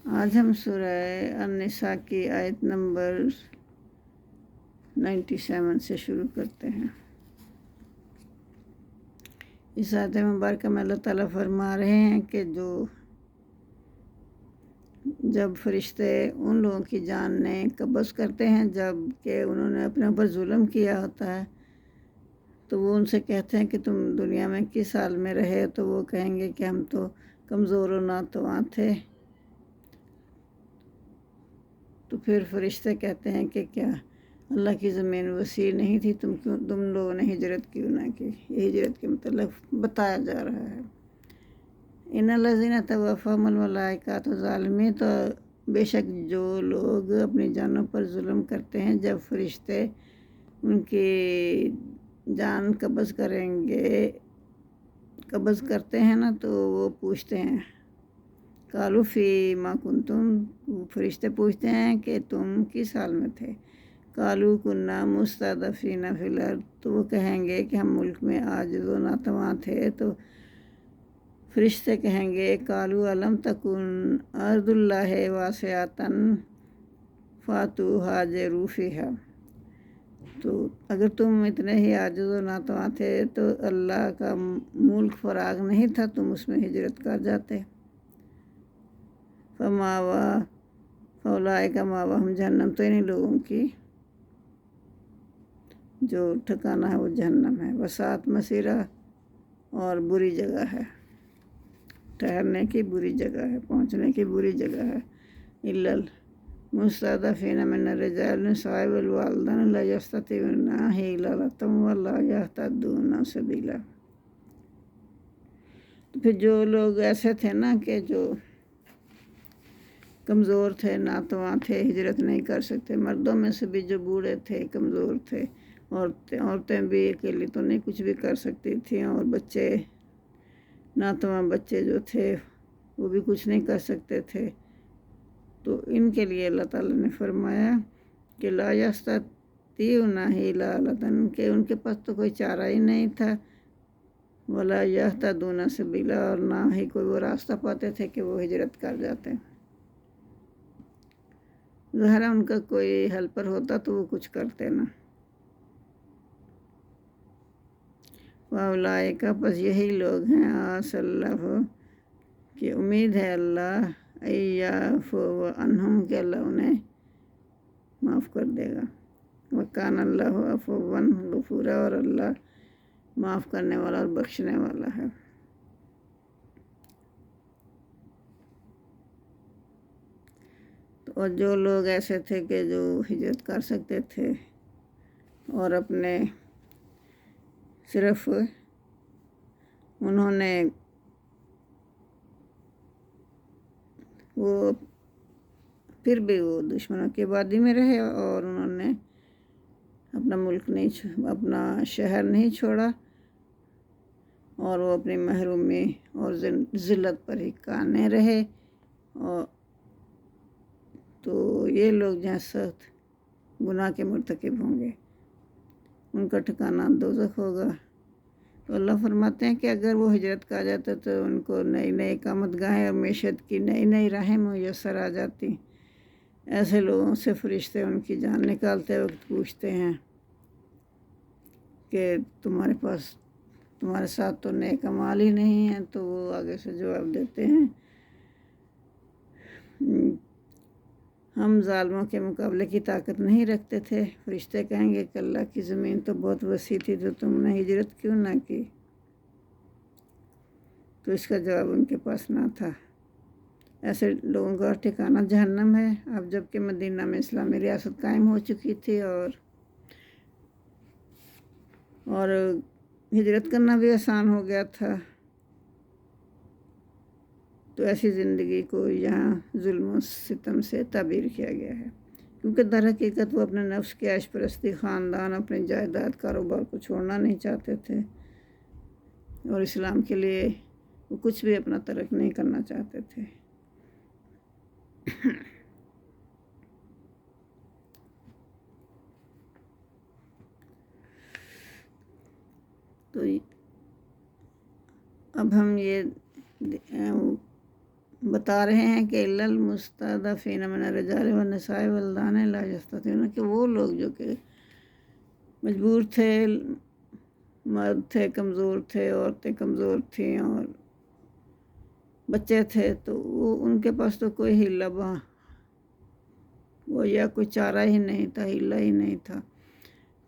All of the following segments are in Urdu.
آج ہم سورہ النساء کی آیت نمبر 97 سے شروع کرتے ہیں۔ اس آیت مبارکہ میں اللہ تعالیٰ فرما رہے ہیں کہ جب فرشتے ان لوگوں کی جان نے قبض کرتے ہیں جب کہ انہوں نے اپنے اوپر ظلم کیا ہوتا ہے، تو وہ ان سے کہتے ہیں کہ تم دنیا میں کس حال میں رہے، تو وہ کہیں گے کہ ہم تو کمزور و ناتواں تھے۔ تو پھر فرشتے کہتے ہیں کہ کیا اللہ کی زمین وسیع نہیں تھی، تم لوگوں نے ہجرت کیوں نہ کی؟ یہ ہجرت کے متعلق بتایا جا رہا ہے۔ ان الذین توفاہم الملائکۃ ظالمین، تو بے شک جو لوگ اپنی جانوں پر ظلم کرتے ہیں، جب فرشتے ان کی جان قبض کرتے ہیں نا، تو وہ پوچھتے ہیں قالوا فیما کنتم، فرشتے پوچھتے ہیں کہ تم کس حال میں تھے؟ قالوا کنا مستضعفین فی الارض، تو وہ کہیں گے کہ ہم ملک میں عاجز و ناتواں تھے۔ تو فرشتے کہیں گے قالوا الم تکن ارض اللہ واسعۃ فاتوا ہاجروا فیہا، تو اگر تم اتنے ہی عاجز و ناتواں تھے تو اللہ کا ملک فراغ نہیں تھا، تم اس میں ہجرت کر جاتے۔ فاولئک مأواہم جہنم، تو انہیں لوگوں کی جو ٹھکانہ ہے وہ جہنم ہے، وساعت مصیرہ، اور بری جگہ ہے، ٹھہرنے کی بری جگہ ہے، پہنچنے کی بری جگہ ہے۔ الا المستضعفین من الرجال والنساء والولدان لا یستطیعون حیلۃ ولا یہتدون سبیلا۔ تو پھر جو لوگ ایسے تھے نا کہ جو کمزور تھے، ناتواں تھے، ہجرت نہیں کر سکتے، مردوں میں سے بھی جو بوڑھے تھے، کمزور تھے، عورتیں بھی اکیلی تو نہیں کچھ بھی کر سکتی تھیں، اور بچے، ناتواں بچے جو تھے وہ بھی کچھ نہیں کر سکتے تھے، تو ان کے لیے اللہ تعالیٰ نے فرمایا کہ لا یستطیعون حیلۃ، کہ ان کے پاس تو کوئی چارہ ہی نہیں تھا، ولا یہتدون سبیلا، اور نہ ہی کوئی وہ راستہ پاتے تھے کہ وہ ہجرت کر جاتے۔ ظاہر ان کا کوئی ہیلپر ہوتا تو وہ کچھ کرتے نا۔ وَأُولَئِکَ، پس یہی لوگ ہیں، عَسَى اللَّهُ، کہ امید ہے اللہ، أَن يَعْفُوَ عَنْهُمْ، کہ اللہ انہیں معاف کر دے گا۔ وَكَانَ اللَّهُ عَفُوًّا غَفُورًا، اور اللہ معاف کرنے والا اور بخشنے والا ہے۔ اور جو لوگ ایسے تھے کہ جو ہجرت کر سکتے تھے اور اپنے صرف انہوں نے وہ پھر بھی وہ دشمنوں کی آبادی میں رہے، اور انہوں نے اپنا ملک نہیں، اپنا شہر نہیں چھوڑا، اور وہ اپنی محرومی اور ذلت پر ہی کانے رہے، اور تو یہ لوگ جہاں سخت گناہ کے مرتکب ہوں گے، ان کا ٹھکانہ دوزخ ہوگا۔ تو اللہ فرماتے ہیں کہ اگر وہ ہجرت کر جاتے تو ان کو نئی نئی اقامت گاہیں اور معیشت کی نئی نئی راہیں میسر آ جاتی۔ ایسے لوگوں سے فرشتے ان کی جان نکالتے وقت پوچھتے ہیں کہ تمہارے ساتھ تو نیک اعمال ہی نہیں ہیں، تو وہ آگے سے جواب دیتے ہیں ہم ظالموں کے مقابلے کی طاقت نہیں رکھتے تھے۔ فرشتے کہیں گے کہ اللہ کی زمین تو بہت وسیع تھی، تو تم نے ہجرت کیوں نہ کی؟ تو اس کا جواب ان کے پاس نہ تھا۔ ایسے لوگوں کا ٹھکانہ جہنم ہے۔ اب جب کہ مدینہ میں اسلامی ریاست قائم ہو چکی تھی، اور ہجرت کرنا بھی آسان ہو گیا تھا، تو ایسی زندگی کو یہاں ظلم و ستم سے تعبیر کیا گیا ہے، کیونکہ در حقیقت وہ اپنے نفس کی عیش پرستی، خاندان، اپنی جائیداد، کاروبار کو چھوڑنا نہیں چاہتے تھے، اور اسلام کے لیے وہ کچھ بھی اپنا ترک نہیں کرنا چاہتے تھے۔ تو اب ہم یہ بتا رہے ہیں کہ للمستضعفین من الرجال والنساء والولدان لا یستطیعون، کہ وہ لوگ جو کہ مجبور تھے، مرد تھے کمزور تھے، عورتیں کمزور تھیں اور بچے تھے، تو وہ ان کے پاس تو کوئی ہیلہ وہ یا کوئی چارہ ہی نہیں تھا، ہیلہ ہی نہیں تھا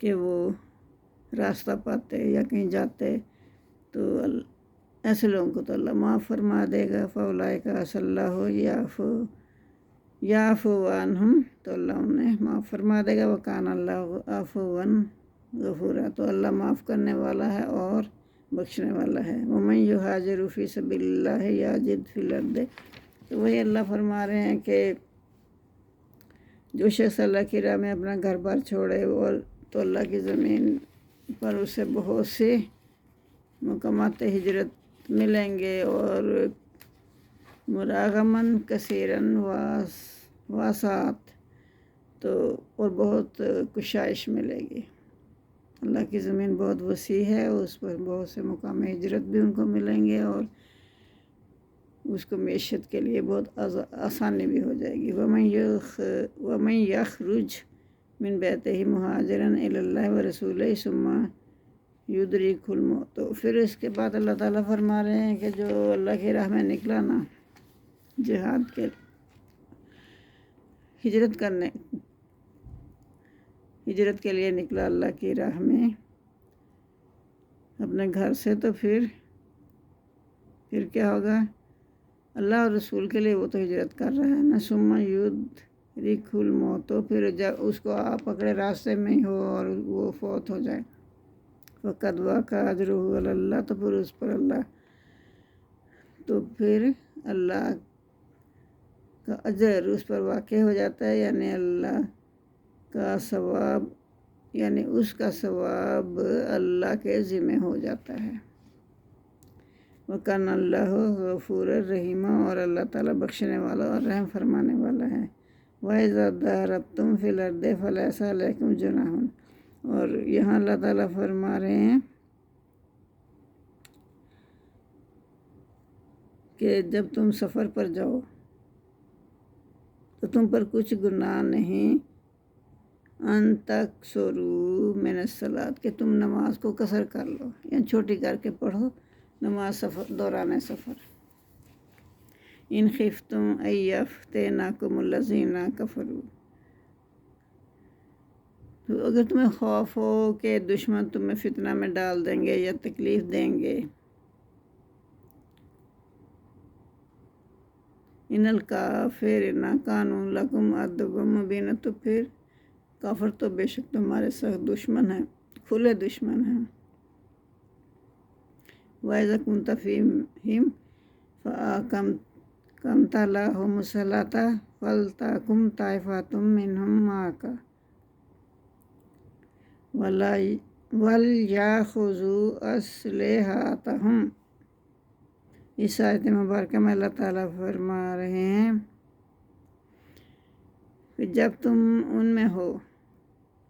کہ وہ راستہ پاتے یا کہیں جاتے، تو ایسے لوگوں کو تو اللہ معاف فرما دے گا۔ فاولئک عسی اللہ یعفو عنہم، تو اللہ انہیں معاف فرما دے گا۔ وکان اللہ عفوا غفورا، تو اللہ معاف کرنے والا ہے اور بخشنے والا ہے۔ ومن یہاجر فی سبیل اللہ یجد فی الارض، تو وہی اللہ فرما رہے ہیں کہ جو شخص اللہ کی راہ میں اپنا گھر بار چھوڑے اور تو اللہ کی زمین پر اسے بہت سے مقامات ہجرت ملیں گے، اور مراغمن کثیرن واسعات، تو اور بہت کشائش ملے گی۔ اللہ کی زمین بہت وسیع ہے، اس پر بہت سے مقام ہجرت بھی ان کو ملیں گے، اور اس کو معیشت کے لیے بہت آسانی بھی ہو جائے گی۔ ومن یخرج من بیتہ مہاجرا الی اللہ ورسولہ ثم یدرکہ الموت، تو پھر اس کے بعد اللہ تعالیٰ فرما رہے ہیں کہ جو اللہ کی راہ میں نکلا نا، جہاد کے ہجرت کے لیے نکلا اللہ کی راہ میں اپنے گھر سے، تو پھر کیا ہوگا؟ اللہ اور رسول کے لیے وہ تو ہجرت کر رہا ہے نا۔ ثم یدرکہ الموت، تو پھر جب اس کو آپ پکڑے راستے میں ہی ہو اور وہ فوت ہو جائے، فقد وقع اجرہ علی اللہ، تو پھر اس پر اللہ کا اجر اس پر واقع ہو جاتا ہے، یعنی اللہ کا ثواب، یعنی اس کا ثواب اللہ کے ذمہ ہو جاتا ہے۔ وَكَانَ اللَّهُ غَفُورًا رَحِيمًا، اور اللہ تعالیٰ بخشنے والا اور رحم فرمانے والا ہے۔ وَإِذَا ضَرَبْتُمْ فِي الْأَرْضِ فَلَيْسَ عَلَيْكُمْ جُنَاحٌ، اور یہاں اللہ تعالیٰ فرما رہے ہیں کہ جب تم سفر پر جاؤ تو تم پر کچھ گناہ نہیں، ان تقصروا من الصلاۃ، کہ تم نماز کو قصر کر لو، یعنی چھوٹی کر کے پڑھو نماز دوران سفر۔ ان خفتم ان یفتنکم الذین کفروا، تو اگر تمہیں خوف ہو کہ دشمن تمہیں فتنہ میں ڈال دیں گے یا تکلیف دیں گے، ان الکافرین کانوا لکم عدوا مبینا، تو پھر کافر تو بے شک تمہارے سخت دشمن ہیں، کھلے دشمن ہیں۔ وَإِذَا كُنْتَ فِيهِمْ فَأَقَمْتَ لَهُمُ الصَّلَاةَ فَلْتَقُمْ طَائِفَةٌ مِّنْهُمْ مَعَكَ وَلْيَأْخُذُوا أَسْلِحَتَهُمْ، اس آیت مبارکہ میں اللہ تعالیٰ فرما رہے ہیں کہ جب تم ان میں ہو،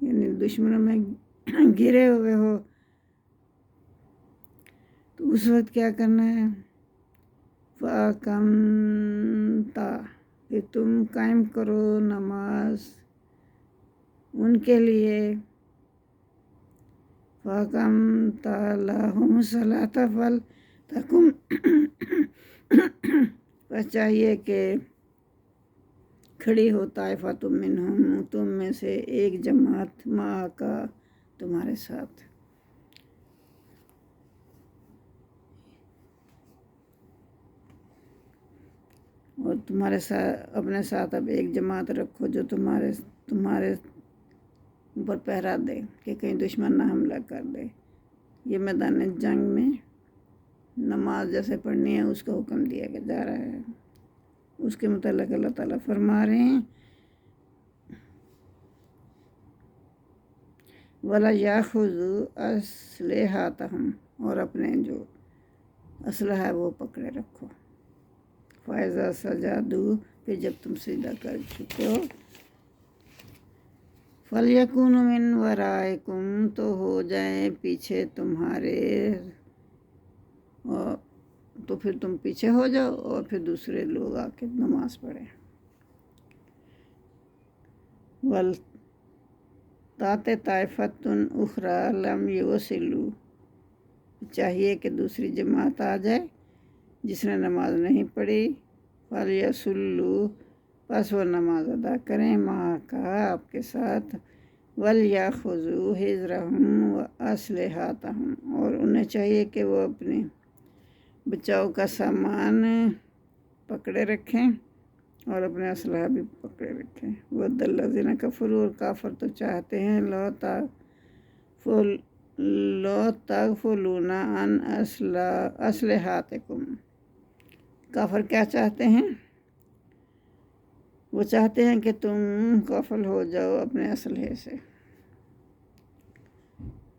یعنی دشمنوں میں گرے ہوئے ہو، تو اس وقت کیا کرنا ہے؟ فَأَقَمْتَ، کہ تم قائم کرو نماز ان کے لیے، فَأَقَمْتَ لَهُمُ الصَّلَاةَ فَلْتَقُمْ، بس چاہیے کہ کھڑی ہو طائفۃ منہم، تم میں سے ایک جماعت، معک، تمہارے ساتھ، اور تمہارے ساتھ اپنے ساتھ اب ایک جماعت رکھو جو تمہارے اوپر پہرا دے کہ کہیں دشمن نہ حملہ کر دے۔ یہ میدان جنگ میں نماز جیسے پڑھنی ہے اس کا حکم دیا جا رہا ہے، اس کے متعلق اللہ تعالیٰ فرما رہے ہیں وَلْيَأْخُذُوا أَسْلِحَتَهُمْ، اور اپنے جو اسلحہ ہے وہ پکڑے رکھو۔ فَإِذَا سَجَدُوا، پھر جب تم سجدہ کر چکے ہو، فَلْيَكُونُوا مِنْ وَرَائِكُمْ، تو ہو جائیں پیچھے تمہارے، تو پھر تم پیچھے ہو جاؤ اور پھر دوسرے لوگ آ کے نماز پڑھیں. وَلْتَأْتِ طَائِفَةٌ أُخْرَىٰ لَمْ يُصَلُّوا، چاہیے کہ دوسری جماعت آ جائے جس نے نماز نہیں پڑھی. فَلْيَصَلُّوا، پس وہ نماز ادا کریں معَكَ، آپ کے ساتھ. وَلْيَأْخُذُوا حِذْرَهُمْ وَأَسْلِحَتَهُمْ، اور انہیں چاہیے کہ وہ اپنے بچاؤ کا سامان پکڑے رکھیں اور اپنے اسلحہ بھی پکڑے رکھیں. وَدَّ الَّذِينَ كَفَرُوا، اور کافر تو چاہتے ہیں لَوْ تَغْفُلُونَ عَنْ أَسْلِحَتِكُمْ، کافر کیا چاہتے ہیں؟ وہ چاہتے ہیں کہ تم غافل ہو جاؤ اپنے اسلحے سے.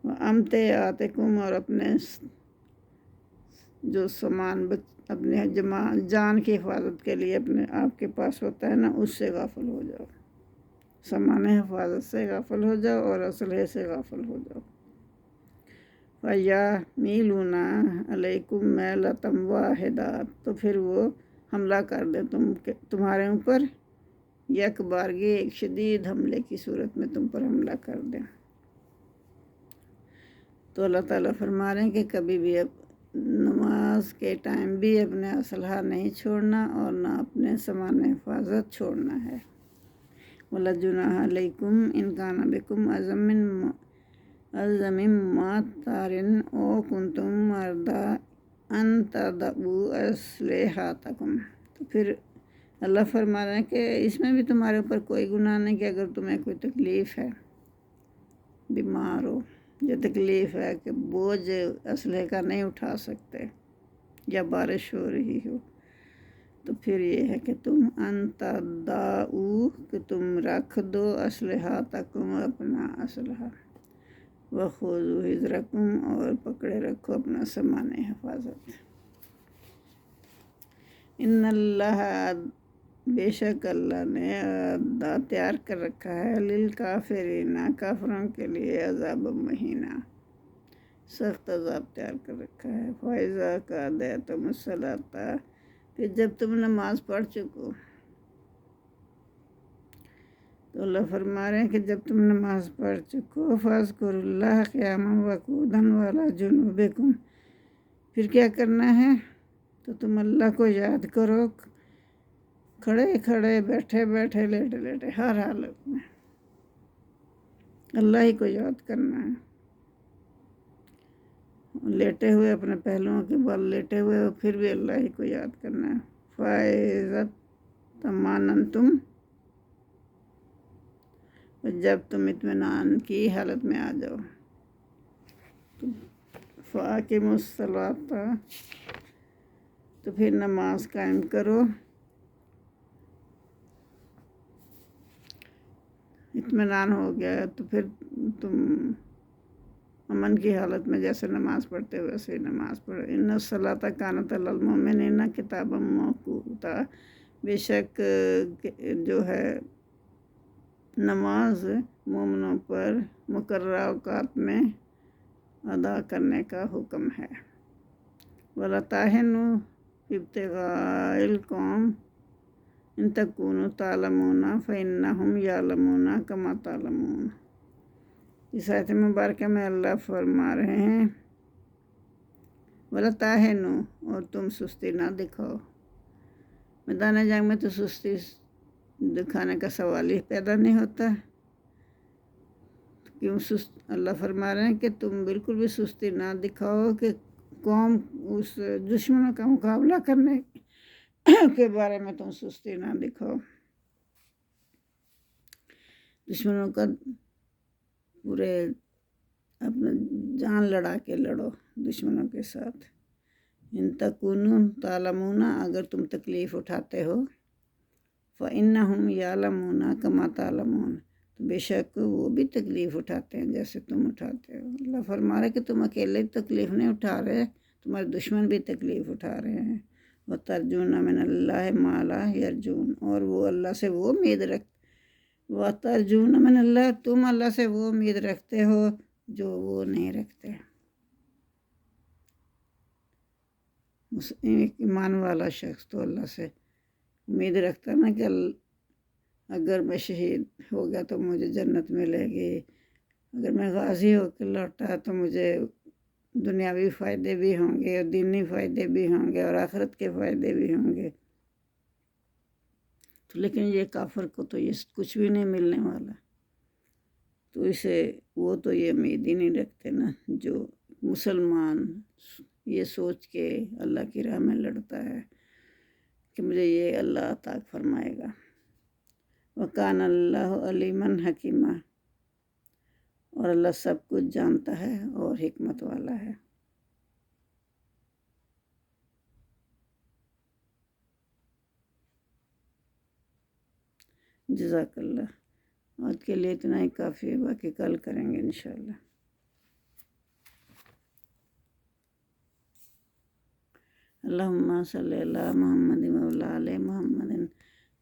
وَأَمْتِعَتِكُمْ، اور اپنے جو سامان اپنے جان کی حفاظت کے لیے اپنے آپ کے پاس ہوتا ہے نا، اس سے غافل ہو جاؤ. سامان حفاظت سے غافل ہو جاؤ اور اسلحے سے غافل ہو جاؤ. فَيَحْمِلُونَ عَلَيْكُمْ مَيْلَةً وَاحِدَةً، تو پھر وہ حملہ کر دیں تمہارے اوپر یک بارگی، ایک شدید حملے کی صورت میں تم پر حملہ کر دیں. تو اللہ تعالیٰ فرما رہے ہیں کہ کبھی بھی نماز کے ٹائم بھی اپنے اسلحہ نہیں چھوڑنا اور نہ اپنے سامان حفاظت چھوڑنا ہے. وَلَا جُنَاحَ عَلَيْكُمْ إِنْ كَانَ بِكُمْ أَذًى مِّن مَّطَرٍ أَوْ كُنتُم مَّرْضَىٰ أَن تَضَعُوا أَسْلِحَتَكُمْ، تو پھر اللہ فرما رہے ہیں کہ اس میں بھی تمہارے اوپر کوئی گناہ نہیں کہ اگر تمہیں کوئی تکلیف ہے، بیمار ہو، یہ تکلیف ہے کہ بوجھ اسلحے کا نہیں اٹھا سکتے، یا بارش ہو رہی ہو، تو پھر یہ ہے کہ تم ان تضعوا، کہ تم رکھ دو اسلحتکم، اپنا اسلحہ. وَخُذُوا حِذْرَكُمْ، اور پکڑے رکھو اپنا سامان حفاظت. ان اللہ، بے شک اللہ نے تیار کر رکھا ہے للکافرین، کافروں کے لیے عذاب مہینہ، سخت عذاب تیار کر رکھا ہے. فَإِذَا قَضَيْتُمُ الصَّلَاةَ، پھر جب تم نماز پڑھ چکو، تو اللہ فرما رہے ہیں کہ جب تم نماز پڑھ چکو، فَاذْكُرُوا اللَّهَ قِيَامًا وَقُعُودًا وَعَلَىٰ جُنُوبِكُمْ، پھر کیا کرنا ہے؟ تو تم اللہ کو یاد کرو کھڑے کھڑے، بیٹھے بیٹھے، لیٹے لیٹے، ہر حالت میں اللہ ہی کو یاد کرنا ہے. لیٹے ہوئے اپنے پہلوؤں کے بل لیٹے ہوئے پھر بھی اللہ ہی کو یاد کرنا ہے. فَإِذَا اطْمَأْنَنْتُمْ، جب تم اطمینان کی حالت میں آ جاؤ، فَأَقِیمُوا الصَّلَاةَ، تو پھر نماز قائم کرو. اطمینان ہو گیا تو پھر تم امن کی حالت میں جیسے نماز پڑھتے ہو ویسے ہی نماز پڑھو. ان الصلاۃ کانت علی المؤمنین کتابا موقوتا، بے شک جو ہے نماز مومنوں پر مقررہ اوقات میں ادا کرنے کا حکم ہے. وَلَا تَهِنُوا فِي ابْتِغَاءِ الْقَوْمِ إِن تَكُونُوا تَعْلَمُونَ فَإِنَّهُمْ يَعْلَمُونَ كَمَا تَعْلَمُونَ. اس آیت مبارکہ میں اللہ فرما رہے ہیں وَلَا تَهِنُوا، اور تم سستی نہ دکھاؤ. میدان جنگ میں تو سستی دکھانے کا سوال ہی پیدا نہیں ہوتا. کیوں اللہ فرما رہے ہیں کہ تم بالکل بھی سستی نہ دکھاؤ کہ قوم اس دشمنوں کا مقابلہ کرنے کے بارے میں تم سستی نہ دکھاؤ. دشمنوں کا پورے اپنا جان لڑا کے لڑو دشمنوں کے ساتھ. ان تکونوا تعلمون، اگر تم تکلیف اٹھاتے ہو، فإنہم یعلمون کما تعلمون، تو بے شک وہ بھی تکلیف اٹھاتے ہیں جیسے تم اٹھاتے ہو. اللہ فرما رہے کہ تم اکیلے تکلیف نہیں اٹھا رہے، تمہارے دشمن بھی تکلیف اٹھا رہے ہیں. وَتَرْجُونَ مِنَ اللَّهِ مَا لَا يَرْجُونَ، اور وہ اللہ سے وہ امید رکھتے. وَتَرْجُونَ مِنَ اللَّهِ، تم اللہ سے وہ امید رکھتے ہو جو وہ نہیں رکھتے. ایک ایمان والا شخص تو اللہ سے امید رکھتا نا کہ اگر میں شہید ہو گیا تو مجھے جنت ملے گی، اگر میں غازی ہو کے لوٹا تو مجھے دنیاوی فائدے بھی ہوں گے اور دینی فائدے بھی ہوں گے اور آخرت کے فائدے بھی ہوں گے۔ تو لیکن یہ کافر کو تو یہ کچھ بھی نہیں ملنے والا، تو اسے وہ تو یہ امید ہی نہیں رکھتے نا۔ جو مسلمان یہ سوچ کے اللہ کی راہ میں لڑتا ہے کہ مجھے یہ اللہ عطا فرمائے گا۔ وَكَانَ اللَّهُ عَلِيمًا حَكِيمًا، اور اللہ سب کچھ جانتا ہے اور حکمت والا ہے۔ جزاک اللہ۔ آج کے لیے اتنا ہی کافی ہے، باقی کل کریں گے انشاءاللہ۔ اللہم صلی علی محمد وعلی آل محمد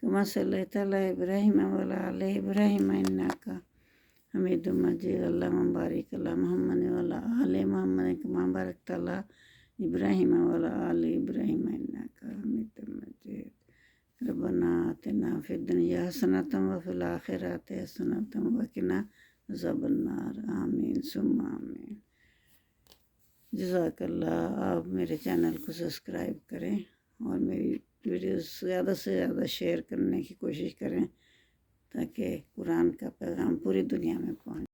کما صلیت علی ابراہیم وعلی آل ابراہیم انک حمید مجید۔ اللہم بارک علی محمد وعلی آل محمد کما بارکت علی ابراہیم وعلی آل ابراہیم انک حمید مجید۔ ربنا آتنا فی الدنیا حسنۃ وفی الآخرۃ حسنۃ وقنا عذاب النار، آمین ثم آمین۔ جزاک اللہ۔ آپ میرے چینل کو سبسکرائب کریں اور میری ویڈیوز زیادہ سے زیادہ شیئر کرنے کی کوشش کریں تاکہ قرآن کا پیغام پوری دنیا میں پہنچے۔